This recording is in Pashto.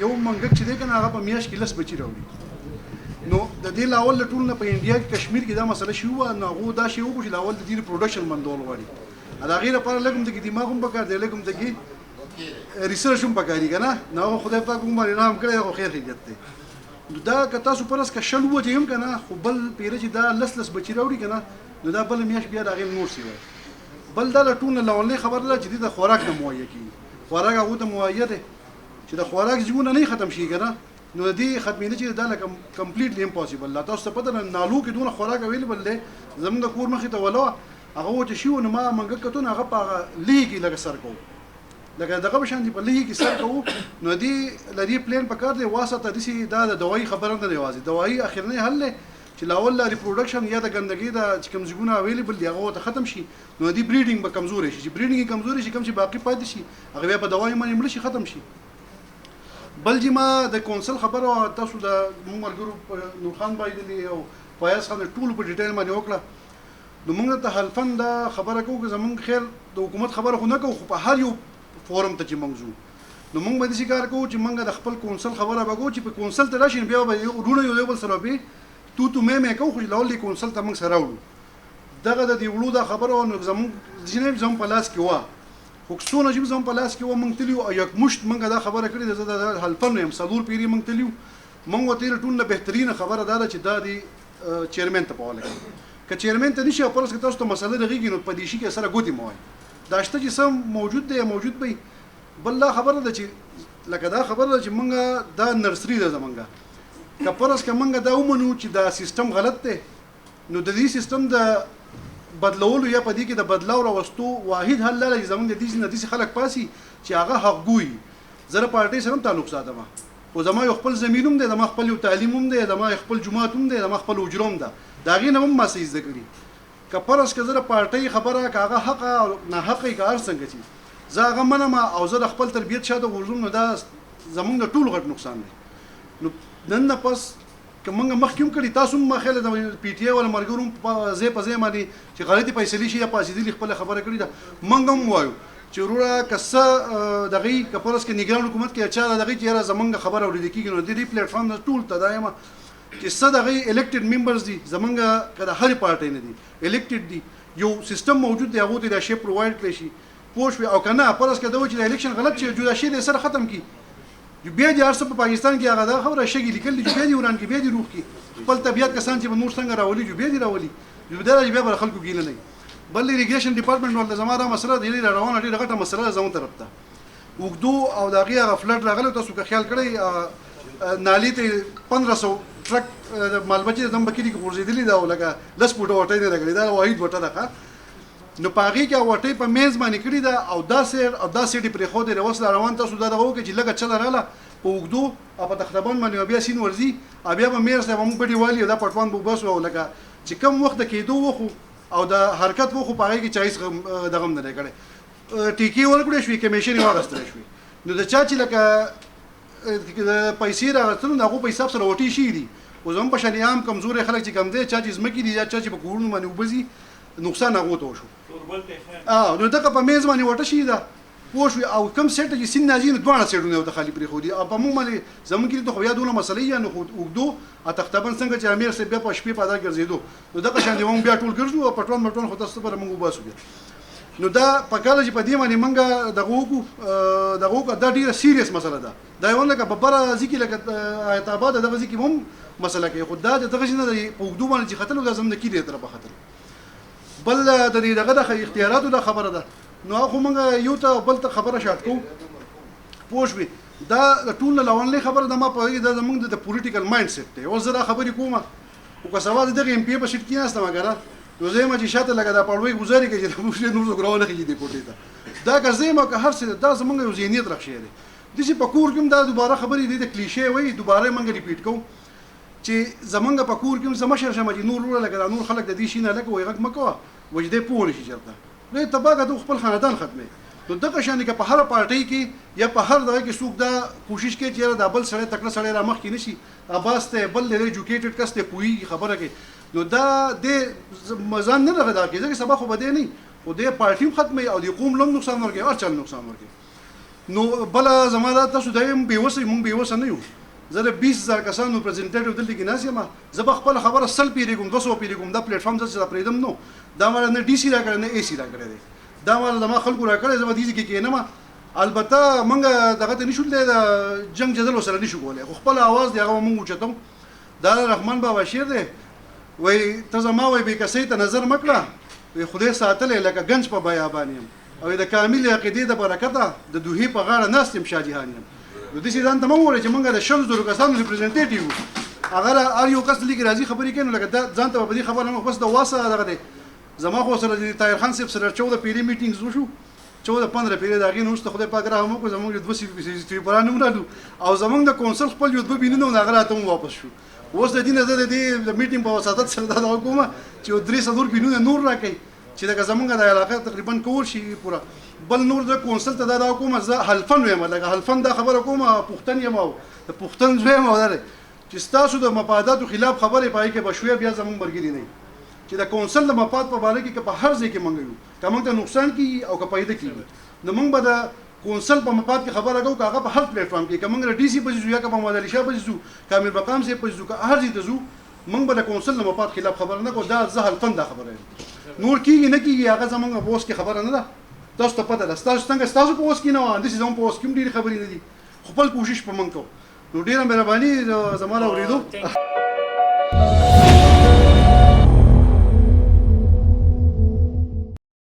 یو منګک چې دی کنه هغه په میاشت کې 10 بچی راوړي نو د دې لاول ټول نه په انډیا کې کشمیر کې دا مسله شي و نو هغه دا شی وګوري لاول د دې پروډکشن مندول غواړي دا غیر لپاره لګم د دماغ هم پکار دی لګم د ریسرچ هم پکاري کنه نو خدای پاک هم باندې نام کړی خو خیر خیریت دی دا که تاسو پرس که شل وځي هم کنه خو بل پیره چې دا لس بچی راوړي کنه نو دا بل میاش بیا دا غیر نور سی وای بل دا ټول لاولې خبر ده چې د خوراک نه موایه کی خوراک هغه ته موایه ده چې د خوراک ژوند نه ختم شي کنه نو دې ختمینه چې دا لکه کمپلیټلی امپوسیبل لا تاسو ته پته نه نالو کې دونه خوراک اویلیبل دی زموږ د کور مخې ته ولا هغه وته شي نو ما منګه کتون هغه په لیګي لګ سر کو لکه دغه بشان دی په لیګي سر کو نو دې لري پلان پکار دی واسطه دسی دا د دوايي خبره نه دی وازي دوايي اخرنی حل چې لاول لا ریپروډکشن یا د ګندګي د چې کوم ځګونه اویلیبل دی هغه ته ختم شي نو دی بریډینګ به کمزوري شي چې بریډینګ کمزوري شي کوم چې باقی پاتې شي هغه بیا په دوايي باندې مړ شي ختم شي بل چې ما د کونسل خبره تاسو د مرګرو نور خان بایدلی او فیاض خان ټول په ډیټیل باندې وکړه نو موږ ته حلفن دا خبره کوو چې زمونږ خیر د حکومت خبره خو نه کوو خو په هر یو فورم ته چې موضوع نو موږ به د کار کوو چې موږ د خپل کونسل خبره وکړو چې په کونسل ته راشي بیا به ورونه یو بل سره به تو مې کوو خو لاول کونسل ته موږ سره وړو دغه د دې وړو دا خبره نو زمونږ ځینې زموږ په لاس کې و خو څونه چې زموږ په لاس کې و موږ تلیو یک مشت موږ دا خبره کړې د حلفن یم صدور پیری موږ تلیو موږ وته ټول نه بهترینه خبره ده چې دا دی چیرمن ته پاوله که چیرمن ته نشي پرس کې تاسو ته مسله دغیږي نو په دې شي کې سره ګوتی موای دا شته چې سم موجود دی موجود به بل لا خبره ده چې لکه دا خبره ده چې موږ دا نرسري ده زمونږه که پرس که موږ دا ومنو چې دا سیستم غلط دی نو د دې سیستم د بدلولو یا په دې کې د بدلاو راوستو واحد حل لري زمونږ د دې نه دي خلک پاسي چې هغه حقګوي زره پارټي سره تعلق ساتم او زما یو خپل زمینوم دی زما خپل تعلیموم دی زما خپل جماعتوم دی زما خپل اجروم ده دا غي نه هم ما سې ذکرې که پرس که زره پارټي خبره کاغه حق او نه حق کار څنګه چی زه هغه منم او زه خپل تربيت شاته ورزوم نو دا زمونږ ټول غټ نقصان دی نو نن نه پس که موږ مخکوم کړي تاسو ما خیال د پی ټی ای ول مرګروم په زی باندې چې غلطي فیصله شي یا پاسېدلی خپل خبره کړي دا موږ هم وایو چې وروره کسه دغه کپرس کې نگران حکومت کې اچھا دغه چې زمونږ خبره ورېد کیږي نو د دې پلیټ فارم ټول ته دایمه چې صدغه الیکټډ ممبرز دي زمونږ کله هر پارټي نه دي الیکټډ دي یو سیستم موجود دی هغه ته د شی پرووایډ کړی شي پوښ او کنه پرس کې دا چې الیکشن غلط شي جدا شي د سره ختم کی بیا د ارسه په پاکستان کې هغه دا خبره شګي لیکل دي بیا د وران کې بیا د روح کې خپل طبيعت کسان چې نور څنګه راولي جو بیا دی راولي جو دا بیا بل خلکو ګیله نه بل ایریګیشن ډپارټمنټ ول زماره مسله دی روانه ډیره غټه مسله زمون طرف ته وګدو او دغه غفلت راغله تاسو که خیال کړئ نالی ته 1500 ټرک مالبچي زم بکری کې ورزيدلی دا ولګه لس پټو وټي نه راغلی دا واحد وټه ده نو پاغي کې وټي په میز باندې کړی دا او دا سیر او دا سیټي پر خو دې وسله روان تاسو دا دغه کې چې لګه چل رااله په وګدو او په تختبان باندې بیا سین ورزي بیا به میر سره موږ پټي والی دا پټوان بو بس او لګه چې کم وخت کې دوه وخو او د حرکت وخو پاغي کې چایس دغه نه کړي ټیکی ورکړې شوې کمیشن واغستل شوې نو د چا چې لکه پیسې راغستل نو هغه پیسې سره وټي شي دي او زم په شریام کمزوري خلک چې کم دي چا چې زمکی دي یا چا چې په کورونو باندې وبزي نقصان هغه ته وشو نو دغه په میز باندې وټه شي دا پوښ او کم سیټ چې سین نازین دوه سیټونه د خالی پرې خو دي په مو باندې زمون کې ته خو یادونه مسلې یا نو وګدو اتختبن څنګه چې امیر سه بیا په شپې په دا ګرځیدو نو دغه شان دی مونږ بیا ټول ګرځو او پټون مټون خو تاسو پر مونږ وباسو نو دا په کال چې په دې باندې مونږ دغه دا ډیره سیریس مسله ده دا یو لکه په بره ځکه لکه ایتاباد دغه ځکه هم مسله کې خو دا دغه نه په وګدو باندې چې خطر لازم نه کیږي تر په خطر بل د دې دغه د اختیاراتو د خبره ده نو خو موږ یو ته بل ته خبره شاټ کو پوښوي دا ټول لوانلې خبره د ما په د موږ د پولیټیکل مایند سیټ ته او زه خبرې کوم او که سوال دغه ایم پی په شټ کې نهسته مګر نو زه ما چې شاته لګا د پړوي گزاري کوي چې موږ نور زګراونه کوي د کوټې ته دا که زه ما که هر څه دا زمونږ یو ذهنیت راخشي دي د چې په کور کې دا دوباره خبرې دي د کلیشه وي دوباره موږ ریپیټ کوو چې زمونږ په کور کې زما شر شمه چې نور لګا نور خلک د دې شي نه لګوي غږ مکو وجدې پوه شي چرته نو تباګه د خپل خاندان ختمه نو دغه شان کې په هر پارټي کې یا په هر ځای کې څوک دا کوشش کوي چې دا بل سره تکړه سره را مخ کې نشي اباس ته بل له ایجوکیټډ کس ته پوي خبره کوي نو دا د مزان نه راغدا کې ځکه سبا خو بده نه او د پارټي ختمه او د قوم لوم نقصان ورکړي او چل نقصان ورکړي نو بل زما دا تاسو دایم بیوسه مونږ بیوسه نه یو زه د 20,000 کسانو پریزنټیټیو دلته کې ناس یم زه به خپل خبره 100 پیری کوم 200 پیری کوم دا پلیټ فارم چې پریدم نو دا مال نه ډي سي را کړی نه اي سي را کړی دی دا مال د ما خلکو را کړی زه به دې کې کېنم البته مونږ دغه ته نشو د جنگ جدل سره نشو کولای خو خپل आवाज دی هغه مونږ چتو دا رحمان بابا شعر دی وای ته زما وای به کسې ته نظر مکړه وای خدای ساتلې لکه گنج په بیابان یم او د کامل عقیدې د برکته د دوهې په غاړه ناست یم شاه جهان یم نو داسې ځان ته مه ووایئ چې موږ د 100,000 کسانو ریپرزنټیټیو هغه هر یو کس لیکي راځي خبرې کوي نو لکه دا ځان ته به په دې خبره نه بس د واسه دغه دی زما خو سره د طاهر خان صاحب سره 14 پیري میټینګز وشو 14-15 پیري د هغې نه وروسته خدای پاک رحم وکړو زموږ 2 سویپران هم راډو او زموږ د کونسل خپل یو 2 بینونه نو هغه راته هم واپس شو اوس د دې نه زه د دې د میټینګ په وساطت سره دا دعا کوم چې 300 بینونه نور راکړي چې دغه زمونږ د علاقه تقریبا کول شي پوره بل نور د کونسل ته دا کوم زه حلفن وایم لکه حلفن دا خبره کوم پښتن یم او د پښتن زوی یم دا چې تاسو د مفاداتو خلاف خبره پای کې بشوي بیا زمونږ مرګري نه چې د کونسل د مفاد په اړه کې په هر ځای کې منګو کوم ته نقصان کی او که پیدا کیږي نو موږ به د کونسل په مفاد کې خبره کوو هغه په هر پلیټ فارم کې کوم ډي سي په ځو یا کوم مداري شاه په ځو کامل مقام سي په ځو که هر ځای ته ځو موږ به د کونسل د مفاد خلاف خبره نه کوو دا زه حلفن دا خبره نور کیږي نه کیږي هغه زمونږ په اوس کې خبره نه ده تاسو ته پته ده تاسو څنګه تاسو په اوس کې نه و د سیزون په اوس کې ډېری خبرې نه دي خپل کوشش په من کوو نو ډېره مهرباني زموږ اوریدو